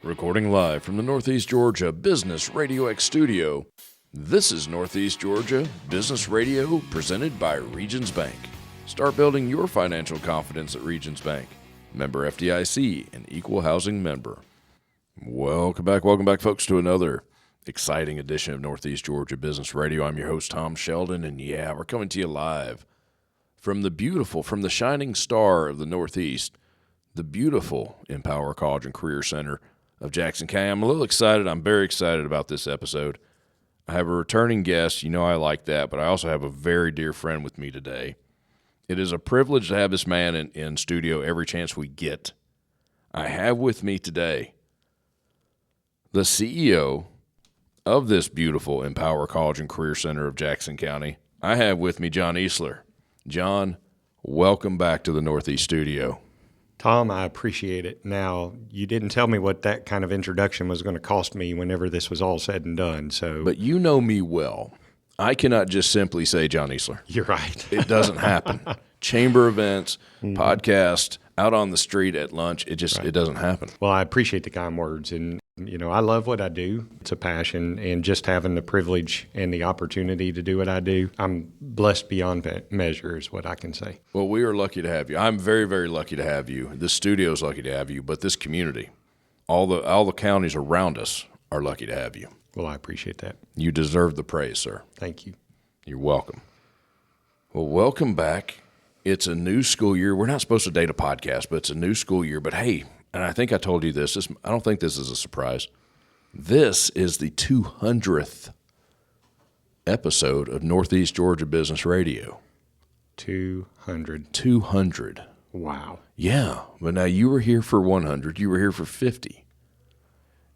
Recording live from the Northeast Georgia Business RadioX studio, this is Northeast Georgia Business Radio presented by Regions Bank. Start building your financial confidence at Regions Bank. Member FDIC, an equal housing member. Welcome back, folks, to another exciting edition of Northeast Georgia Business Radio. I'm your host, Tom Sheldon, and yeah, we're coming to you live from the shining star of the Northeast, the beautiful Empower College and Career Center of Jackson County. I'm a little excited. I'm very excited about this episode. I have a returning guest. You know I like that, but I also have a very dear friend with me today. It is a privilege to have this man in studio every chance we get. I have with me today the CEO of this beautiful Empower College and Career Center of Jackson County. I have with me John Uesseler. John, welcome back to the Northeast studio. Tom, I appreciate it. Now, you didn't tell me what that kind of introduction was going to cost me whenever this was all said and done. But you know me well. I cannot just simply say John Uesseler. You're right. It doesn't happen. Chamber events, podcast, out on the street at lunch, it doesn't happen. Well, I appreciate the kind words. And, you know, I love what I do. It's a passion. And just having the privilege and the opportunity to do what I do, I'm blessed beyond measure is what I can say. Well, we are lucky to have you. I'm very, very lucky to have you. This studio is lucky to have you, but this community, all the counties around us are lucky to have you. Well, I appreciate that. You deserve the praise, sir. Thank you. You're welcome. Well, welcome back. It's a new school year. We're not supposed to date a podcast, but it's a new school year. But hey, and I think I told you this. I don't think this is a surprise. This is the 200th episode of Northeast Georgia Business Radio. 200. 200. Wow. Yeah. But now you were here for 100. You were here for 50.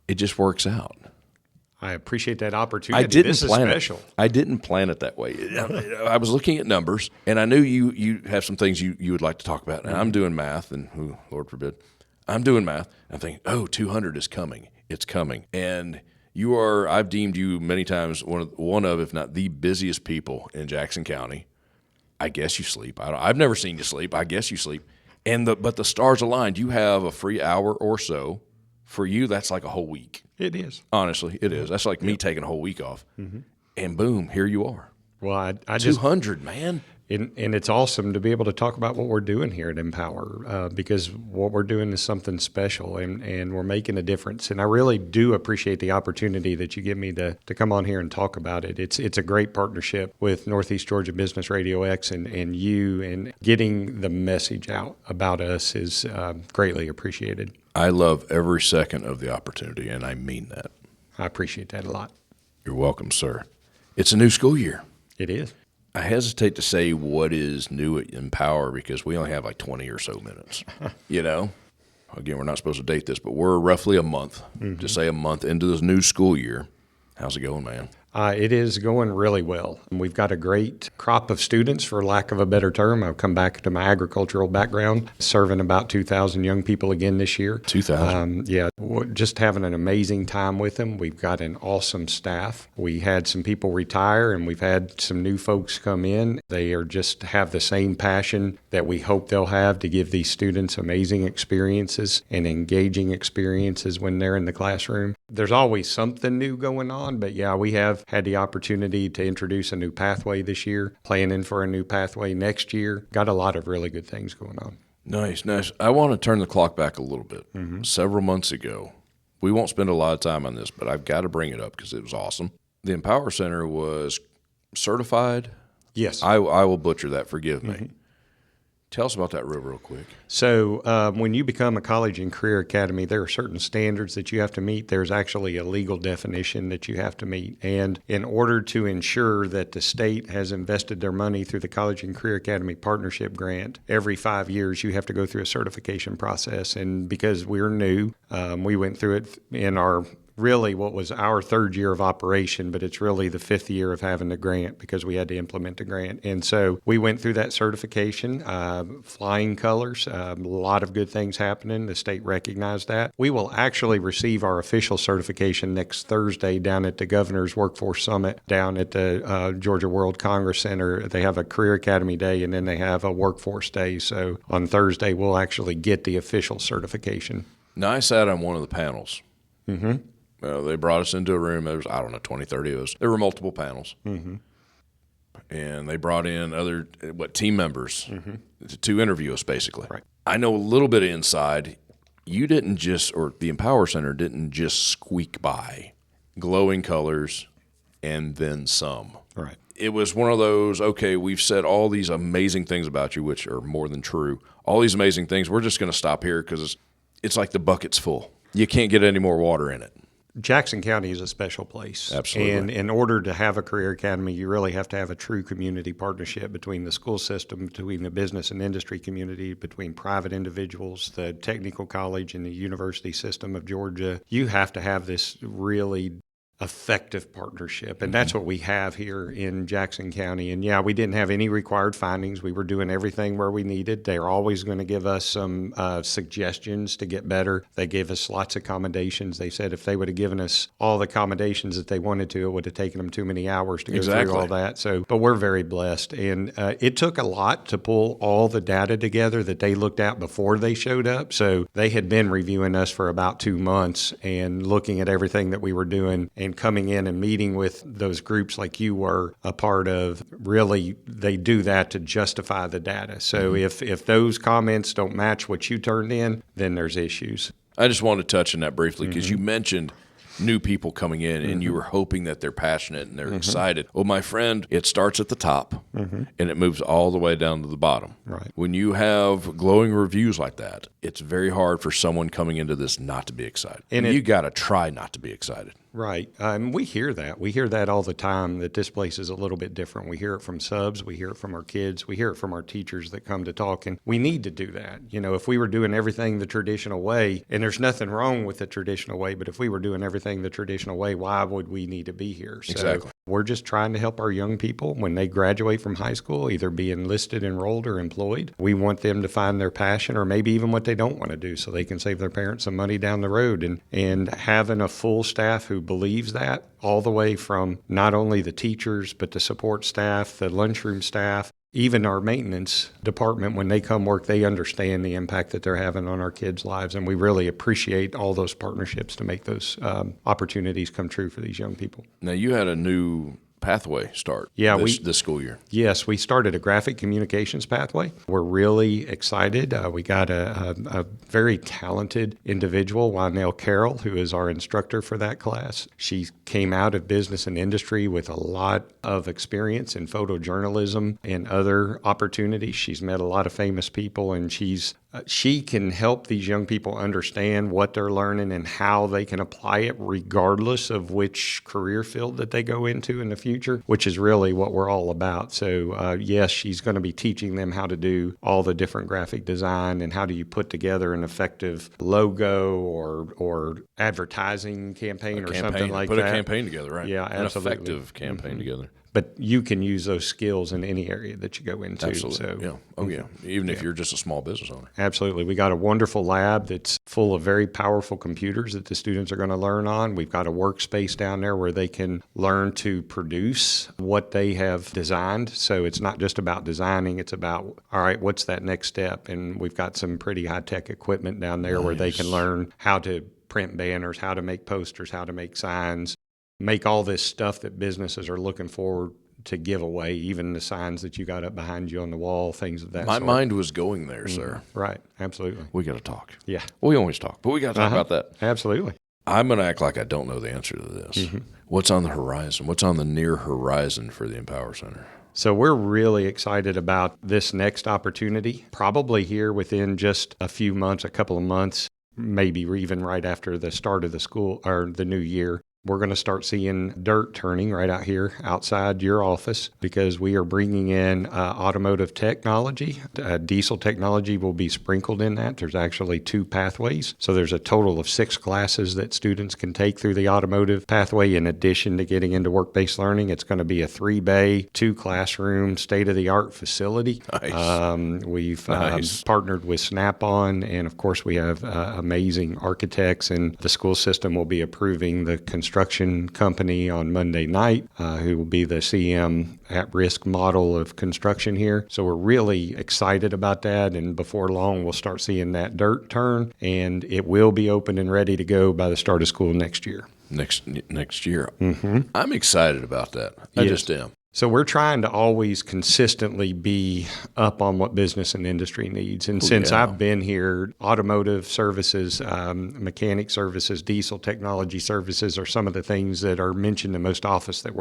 It just works out. I appreciate that opportunity. This is special. I didn't plan it that way. I was looking at numbers, and I knew you have some things you would like to talk about. And I'm doing math, and Lord forbid, I'm doing math. I'm thinking, 200 is coming. It's coming. And I've deemed you many times one of, if not the busiest people in Jackson County. I guess you sleep. I've never seen you sleep. I guess you sleep. But the stars aligned. You have a free hour or so. For you, that's like a whole week. It is. Honestly, it is. That's like me taking a whole week off. Mm-hmm. And boom, here you are. Well, I 200, man. And it's awesome to be able to talk about what we're doing here at Empower because what we're doing is something special and we're making a difference. And I really do appreciate the opportunity that you give me to come on here and talk about it. It's a great partnership with Northeast Georgia Business RadioX and you, and getting the message out about us is greatly appreciated. I love every second of the opportunity, and I mean that. I appreciate that a lot. You're welcome, sir. It's a new school year. It is. I hesitate to say what is new at Empower because we only have like 20 or so minutes. You know? Again, we're not supposed to date this, but we're roughly a month, just say a month into this new school year. How's it going, man? It is going really well. We've got a great crop of students, for lack of a better term. I've come back to my agricultural background, serving about 2,000 young people again this year. 2,000? Yeah, just having an amazing time with them. We've got an awesome staff. We had some people retire, and we've had some new folks come in. They have the same passion that we hope they'll have to give these students amazing experiences and engaging experiences when they're in the classroom. There's always something new going on, but yeah, we have had the opportunity to introduce a new pathway this year, planning for a new pathway next year. Got a lot of really good things going on. Nice. I want to turn the clock back a little bit. Mm-hmm. Several months ago, we won't spend a lot of time on this, but I've got to bring it up because it was awesome. The Empower Center was certified. Yes. I will butcher that. Forgive me. Mm-hmm. Tell us about that real quick. So when you become a college and career academy, there are certain standards that you have to meet. There's actually a legal definition that you have to meet. And in order to ensure that the state has invested their money through the College and Career Academy Partnership Grant, every 5 years you have to go through a certification process. And because we're new, we went through it in what was our third year of operation, but it's really the fifth year of having the grant because we had to implement the grant. And so we went through that certification, flying colors, a lot of good things happening. The state recognized that. We will actually receive our official certification next Thursday down at the Governor's Workforce Summit down at the Georgia World Congress Center. They have a Career Academy Day and then they have a Workforce Day. So on Thursday, we'll actually get the official certification. Now, I sat on one of the panels They brought us into a room. There was, 20, 30 of us. There were multiple panels. And they brought in other team members to interview us, basically. Right. I know a little bit of inside. You didn't just, or the Empower Center didn't just squeak by, glowing colors, and then some. Right. It was one of those, okay, we've said all these amazing things about you, which are more than true. All these amazing things, we're just going to stop here because it's like the bucket's full. You can't get any more water in it. Jackson County is a special place. Absolutely. And in order to have a career academy, you really have to have a true community partnership between the school system, between the business and industry community, between private individuals, the technical college, and the university system of Georgia. You have to have this really effective partnership, and that's what we have here in Jackson County. And yeah, we didn't have any required findings. We were doing everything where we needed. They're always going to give us some suggestions to get better. They gave us lots of accommodations. They said if they would have given us all the accommodations that they wanted to, it would have taken them too many hours to go through all that. So, but we're very blessed, and it took a lot to pull all the data together that they looked at before they showed up. So they had been reviewing us for about 2 months and looking at everything that we were doing, and coming in and meeting with those groups like you were a part of. Really, they do that to justify the data. So if those comments don't match what you turned in, then there's issues. I just wanted to touch on that briefly because you mentioned new people coming in and you were hoping that they're passionate and they're excited. Well, my friend, it starts at the top and it moves all the way down to the bottom. Right. When you have glowing reviews like that, it's very hard for someone coming into this not to be excited. And you got to try not to be excited. Right. We hear that. We hear that all the time, that this place is a little bit different. We hear it from subs. We hear it from our kids. We hear it from our teachers that come to talk. And we need to do that. You know, if we were doing everything the traditional way, and there's nothing wrong with the traditional way, but if we were doing everything the traditional way, why would we need to be here? So exactly. We're just trying to help our young people when they graduate from high school, either be enlisted, enrolled, or employed. We want them to find their passion, or maybe even what they don't want to do, so they can save their parents some money down the road. And having a full staff who believes that, all the way from not only the teachers, but the support staff, the lunchroom staff, even our maintenance department, when they come work, they understand the impact that they're having on our kids' lives. And we really appreciate all those partnerships to make those opportunities come true for these young people. Now, you had a new pathway start this school year. Yes, we started a graphic communications pathway. We're really excited. We got a very talented individual, Wynell Carroll, who is our instructor for that class. She came out of business and industry with a lot of experience in photojournalism and other opportunities. She's met a lot of famous people, and she can help these young people understand what they're learning and how they can apply it regardless of which career field that they go into in the future, which is really what we're all about. So yes, she's going to be teaching them how to do all the different graphic design and how do you put together an effective logo or advertising campaign or something like that. Put a campaign together, right? Yeah, absolutely. An effective campaign together. But you can use those skills in any area that you go into. Absolutely. So, yeah. Oh, yeah. Even if you're just a small business owner. Absolutely. We got a wonderful lab that's full of very powerful computers that the students are going to learn on. We've got a workspace down there where they can learn to produce what they have designed. So it's not just about designing. It's about, all right, what's that next step? And we've got some pretty high-tech equipment down there where they can learn how to print banners, how to make posters, how to make signs, make all this stuff that businesses are looking forward to give away, even the signs that you got up behind you on the wall, things of that sort. My mind was going there, sir. Right, absolutely. We got to talk. Yeah. We always talk, but we got to talk about that. Absolutely. I'm going to act like I don't know the answer to this. What's on the horizon? What's on the near horizon for the Empower Center? So we're really excited about this next opportunity, probably here within just a few months, a couple of months, maybe even right after the start of the school or the new year. We're going to start seeing dirt turning right out here outside your office because we are bringing in automotive technology. Diesel technology will be sprinkled in that. There's actually 2 pathways. So there's a total of 6 classes that students can take through the automotive pathway in addition to getting into work-based learning. It's going to be a 3-bay, 2-classroom, state-of-the-art facility. Nice. We've partnered with Snap-on, and of course we have amazing architects, and the school system will be approving the construction construction company on Monday night, who will be the CM at-risk model of construction here. So we're really excited about that, and before long we'll start seeing that dirt turn, and it will be open and ready to go by the start of school next year. Next year. Mm-hmm. I'm excited about that. I just am. So we're trying to always consistently be up on what business and industry needs. And since I've been here, automotive services, mechanic services, diesel technology services are some of the things that are mentioned the most often that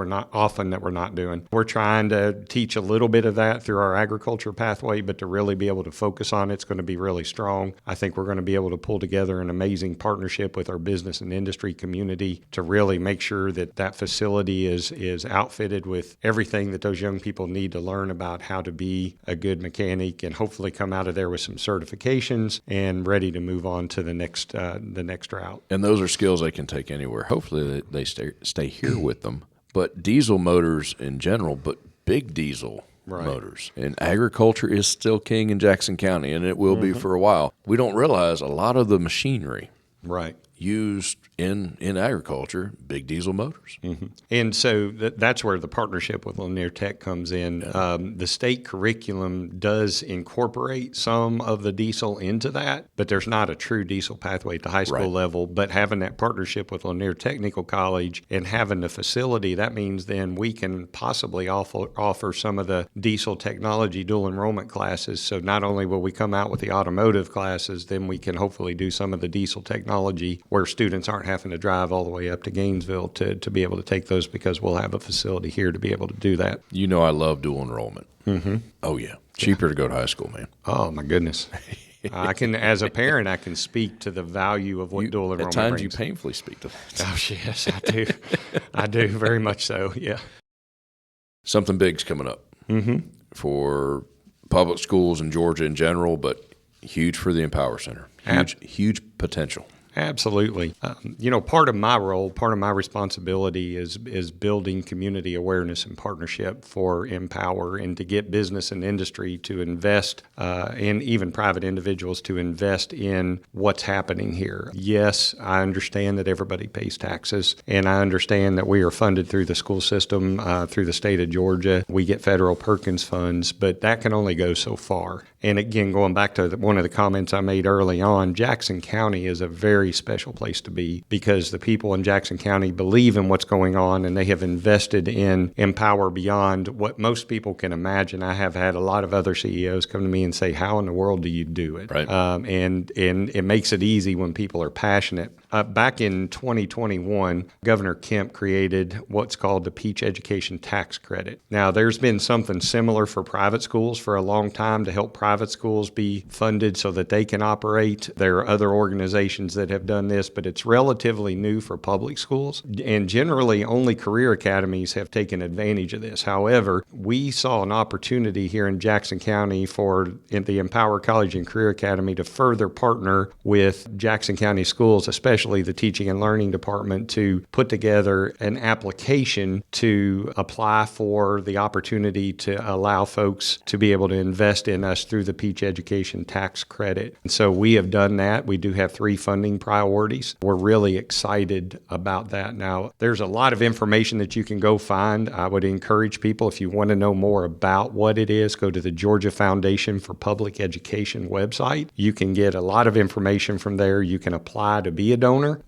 we're not doing. We're trying to teach a little bit of that through our agriculture pathway, but to really be able to focus on it's going to be really strong. I think we're going to be able to pull together an amazing partnership with our business and industry community to really make sure that that facility is outfitted with everything that those young people need to learn about how to be a good mechanic, and hopefully come out of there with some certifications and ready to move on to the next route. And those are skills they can take anywhere. Hopefully they stay here with them. But diesel motors in general, but big diesel motors. And agriculture is still king in Jackson County, and it will be for a while. We don't realize a lot of the machinery used in agriculture, big diesel motors. Mm-hmm. And so that's where the partnership with Lanier Tech comes in. The state curriculum does incorporate some of the diesel into that, but there's not a true diesel pathway at the high school level. But having that partnership with Lanier Technical College and having the facility, that means then we can possibly offer some of the diesel technology dual enrollment classes. So not only will we come out with the automotive classes, then we can hopefully do some of the diesel technology where students aren't having to drive all the way up to Gainesville to be able to take those, because we'll have a facility here to be able to do that. You know I love dual enrollment. Mm-hmm. Oh, yeah. Cheaper to go to high school, man. Oh, my goodness. I can, as a parent, I can speak to the value of what dual enrollment brings. At times brings. You painfully speak to that. Oh, yes, I do. I do, very much so, yeah. Something big's coming up for public schools in Georgia in general, but huge for the Empower Center. Huge potential. Absolutely. Part of my role, part of my responsibility is building community awareness and partnership for Empower, and to get business and industry to invest, and even private individuals to invest in what's happening here. Yes, I understand that everybody pays taxes, and I understand that we are funded through the school system, through the state of Georgia. We get federal Perkins funds, but that can only go so far. And again, going back to one of the comments I made early on, Jackson County is a very special place to be, because the people in Jackson County believe in what's going on, and they have invested in Empower beyond what most people can imagine. I have had a lot of other CEOs come to me and say, how in the world do you do it? Right. And it makes it easy when people are passionate. Back in 2021, Governor Kemp created what's called the Peach Education Tax Credit. Now, there's been something similar for private schools for a long time to help private schools be funded so that they can operate. There are other organizations that have done this, but it's relatively new for public schools. And generally, only career academies have taken advantage of this. However, we saw an opportunity here in Jackson County in the Empower College and Career Academy to further partner with Jackson County schools, especially the Teaching and Learning Department, to put together an application to apply for the opportunity to allow folks to be able to invest in us through the Peach Education Tax Credit. And so we have done that. We do have 3 funding priorities. We're really excited about that. Now, there's a lot of information that you can go find. I would encourage people, if you want to know more about what it is, go to the Georgia Foundation for Public Education website. You can get a lot of information from there. You can apply to be a donor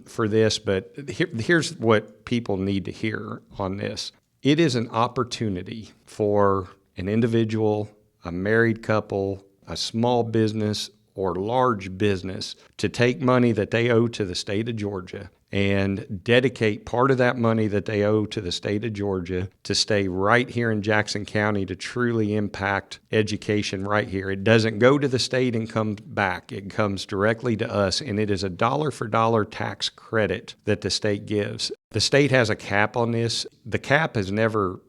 for this, but here's what people need to hear on this. It is an opportunity for an individual, a married couple, a small business, or large business to take money that they owe to the state of Georgia and dedicate part of that money that they owe to the state of Georgia to stay right here in Jackson County to truly impact education right here. It doesn't go to the state and come back. It comes directly to us, and it is a dollar-for-dollar tax credit that the state gives. The state has a cap on this. The cap has never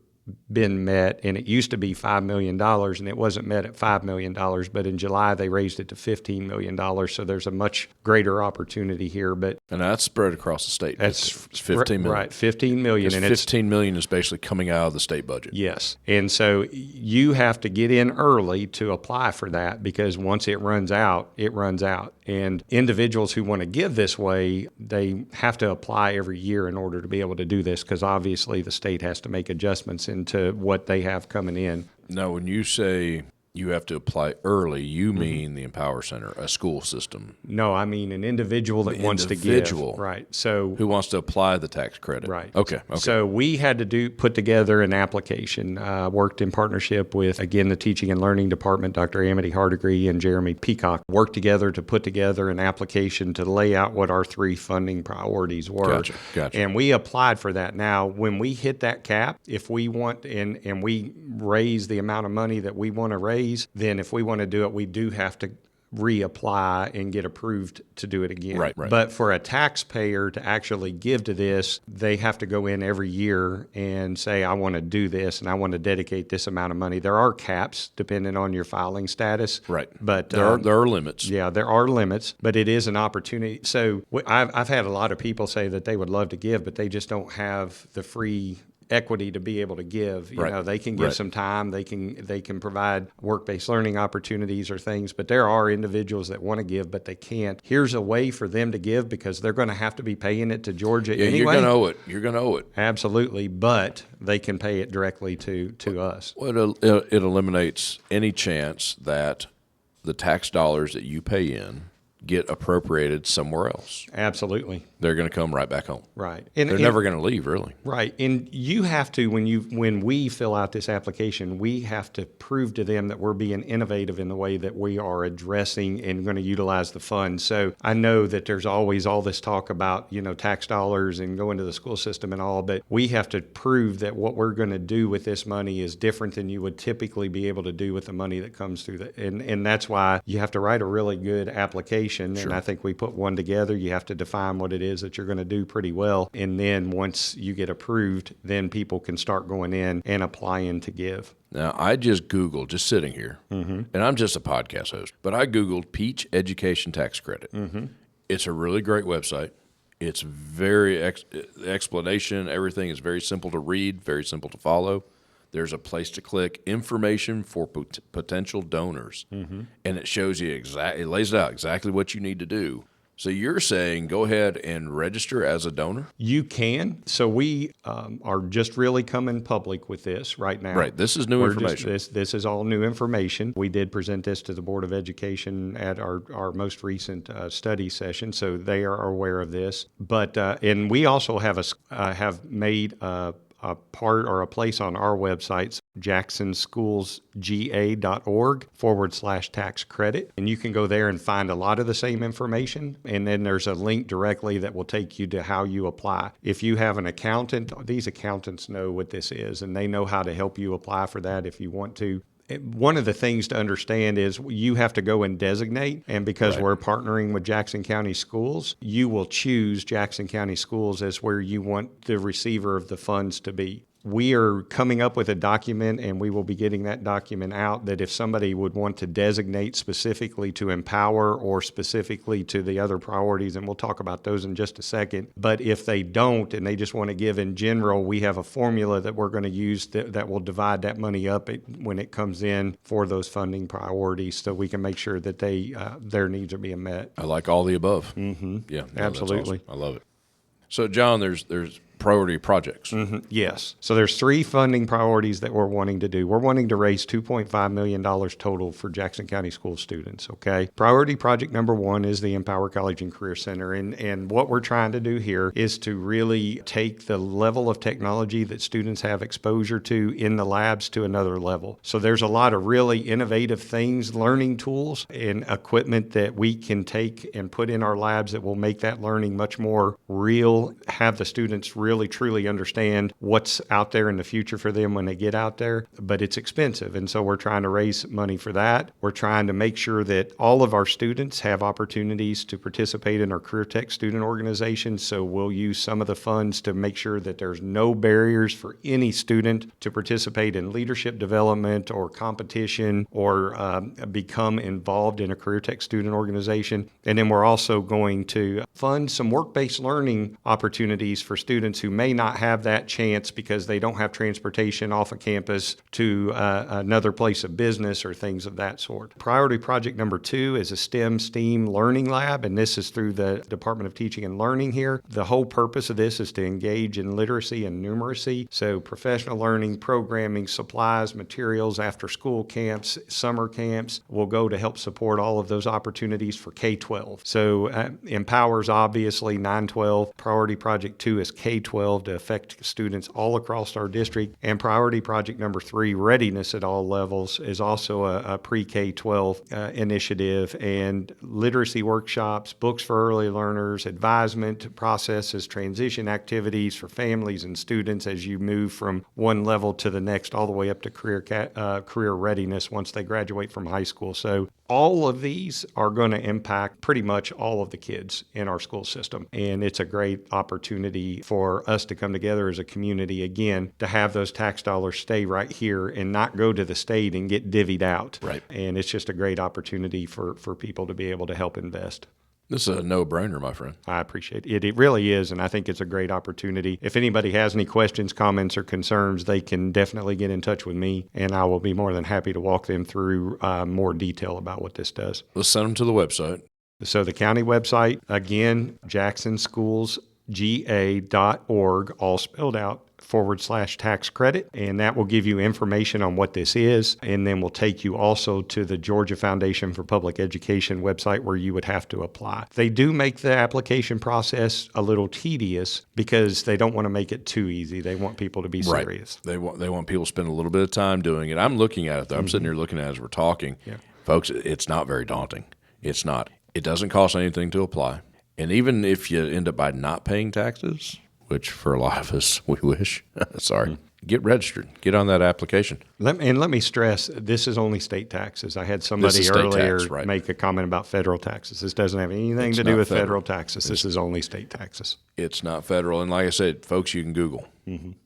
been met, and it used to be $5 million, and it wasn't met at $5 million, but in July they raised it to $15 million, so there's a much greater opportunity here. And that's spread across the state. That's $15 million. Right, $15 million. And $15 million is basically coming out of the state budget. Yes. And so you have to get in early to apply for that, because once it runs out, it runs out. And individuals who want to give this way, they have to apply every year in order to be able to do this, because obviously the state has to make adjustments into what they have coming in. Now, when you say you have to apply early, you mean the Empower Center, a school system? No, I mean an individual that wants to give. Right. So who wants to apply the tax credit? Right. Okay. So we had to put together an application. Worked in partnership with, again, the Teaching and Learning Department, Dr. Amity Hardegree and Jeremy Peacock, worked together to put together an application to lay out what our 3 funding priorities were. Gotcha. And we applied for that. Now, when we hit that cap, if we want and we raise the amount of money that we want to raise, then if we want to do it, we do have to reapply and get approved to do it again. Right. But for a taxpayer to actually give to this, they have to go in every year and say, I want to do this and I want to dedicate this amount of money. There are caps depending on your filing status. Right. But there are limits. Yeah, there are limits, but it is an opportunity. So I've had a lot of people say that they would love to give, but they just don't have the free equity to be able to give. You know, they can give some time, they can provide work-based learning opportunities or things, but there are individuals that want to give, but they can't. Here's a way for them to give, because they're going to have to be paying it to Georgia anyway. You're going to owe it. You're going to owe it. Absolutely, but they can pay it directly to us. Well, it eliminates any chance that the tax dollars that you pay in get appropriated somewhere else. Absolutely. They're going to come right back home. Right. They're never going to leave, really. Right. And you have to, when we fill out this application, we have to prove to them that we're being innovative in the way that we are addressing and going to utilize the funds. So I know that there's always all this talk about, tax dollars and going to the school system and all, but we have to prove that what we're going to do with this money is different than you would typically be able to do with the money that comes through and that's why you have to write a really good application. Sure. And I think we put one together. You have to define what it is that you're going to do pretty well. And then once you get approved, then people can start going in and applying to give. Now, I just Googled, just sitting here, and I'm just a podcast host, but I Googled Peach Education Tax Credit. It's a really great website. It's very, explanation, everything is very simple to read, very simple to follow. There's a place to click, information for potential donors. And it shows you it lays out exactly what you need to do. So you're saying go ahead and register as a donor? You can. So we are just really coming public with this right now. Right. This is new information. This is all new information. We did present this to the Board of Education at our most recent study session, so they are aware of this. But and we also have made a part or a place on our websites, jacksonschoolsga.org/tax credit. And you can go there and find a lot of the same information. And then there's a link directly that will take you to how you apply. If you have an accountant, these accountants know what this is, and they know how to help you apply for that if you want to. One of the things to understand is you have to go and designate, and because we're partnering with Jackson County Schools, you will choose Jackson County Schools as where you want the receiver of the funds to be. We are coming up with a document, and we will be getting that document out, that if somebody would want to designate specifically to Empower or specifically to the other priorities, and we'll talk about those in just a second, but if they don't and they just want to give in general, we have a formula that we're going to use that will divide that money up when it comes in for those funding priorities, so we can make sure that their needs are being met. I like all the above. Yeah, absolutely. That's awesome. I love it. So, John, there's priority projects. Yes. So there's 3 funding priorities that we're wanting to do. We're wanting to raise $2.5 million total for Jackson County School students, okay? Priority project number 1 is the Empower College and Career Center. And what we're trying to do here is to really take the level of technology that students have exposure to in the labs to another level. So there's a lot of really innovative things, learning tools and equipment that we can take and put in our labs that will make that learning much more real, have the students really really truly understand what's out there in the future for them when they get out there, but it's expensive. And so we're trying to raise money for that. We're trying to make sure that all of our students have opportunities to participate in our Career Tech student organization. So we'll use some of the funds to make sure that there's no barriers for any student to participate in leadership development or competition or become involved in a Career Tech student organization. And then we're also going to fund some work-based learning opportunities for students who may not have that chance because they don't have transportation off of campus to another place of business or things of that sort. Priority project number 2 is a STEM Learning Lab, and this is through the Department of Teaching and Learning here. The whole purpose of this is to engage in literacy and numeracy, so professional learning, programming, supplies, materials, after-school camps, summer camps will go to help support all of those opportunities for K-12. So Empowers, obviously, 9-12. Priority project 2 is K-12 to affect students all across our district. And priority project number 3, Readiness at All Levels, is also a pre-K-12 initiative, and literacy workshops, books for early learners, advisement processes, transition activities for families and students as you move from one level to the next, all the way up to career readiness once they graduate from high school. So all of these are going to impact pretty much all of the kids in our school system. And it's a great opportunity for us to come together as a community, again, to have those tax dollars stay right here and not go to the state and get divvied out. Right. And it's just a great opportunity for people to be able to help invest. This is a no-brainer, my friend. I appreciate it. It really is, and I think it's a great opportunity. If anybody has any questions, comments, or concerns, they can definitely get in touch with me, and I will be more than happy to walk them through more detail about what this does. Let's send them to the website. So the county website, again, jacksonschoolsga.org, all spelled out, /tax credit, and that will give you information on what this is, and then will take you also to the Georgia Foundation for Public Education website where you would have to apply. They do make the application process a little tedious because they don't want to make it too easy. They want people to be serious. Right. They want people to spend a little bit of time doing it. I'm looking at it, though. I'm sitting here looking at it as we're talking. Yeah. Folks, it's not very daunting. It's not. It doesn't cost anything to apply. And even if you end up by not paying taxes, which for a lot of us we wish, get registered. Get on that application. Let me stress, this is only state taxes. I had somebody earlier make a comment about federal taxes. This doesn't have anything to do with federal taxes. This is only state taxes. It's not federal. And like I said, folks, you can Google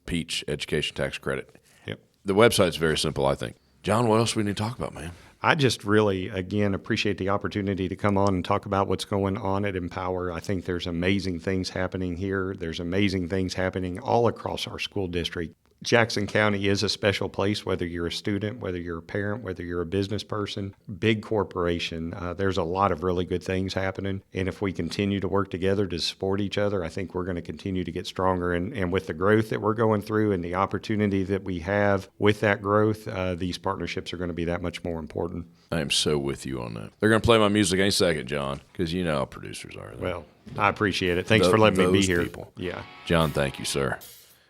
Peach Education Tax Credit. Yep. The website's very simple, I think. John, what else do we need to talk about, man? I just really, again, appreciate the opportunity to come on and talk about what's going on at Empower. I think there's amazing things happening here. There's amazing things happening all across our school district. Jackson County is a special place, whether you're a student, whether you're a parent, whether you're a business person, big corporation. There's a lot of really good things happening. And if we continue to work together to support each other, I think we're going to continue to get stronger. And with the growth that we're going through and the opportunity that we have with that growth, these partnerships are going to be that much more important. I am so with you on that. They're going to play my music any second, John, because you know how producers are. Well, I appreciate it. Thanks for letting me be here. People. Yeah. John, thank you, sir.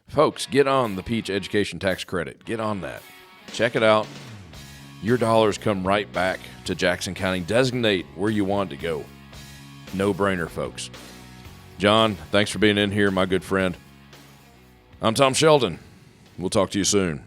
Folks, get on the Peach Education Tax Credit. Get on that. Check it out. Your dollars come right back to Jackson County. Designate where you want to go. No-brainer, folks. John, thanks for being in here, my good friend. I'm Tom Sheldon. We'll talk to you soon.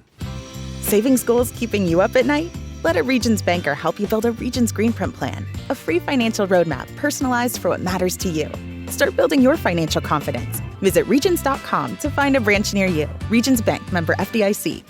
Savings goals keeping you up at night? Let a Regions banker help you build a Regions Green Print Plan, a free financial roadmap personalized for what matters to you. Start building your financial confidence. Visit Regions.com to find a branch near you. Regions Bank, member FDIC.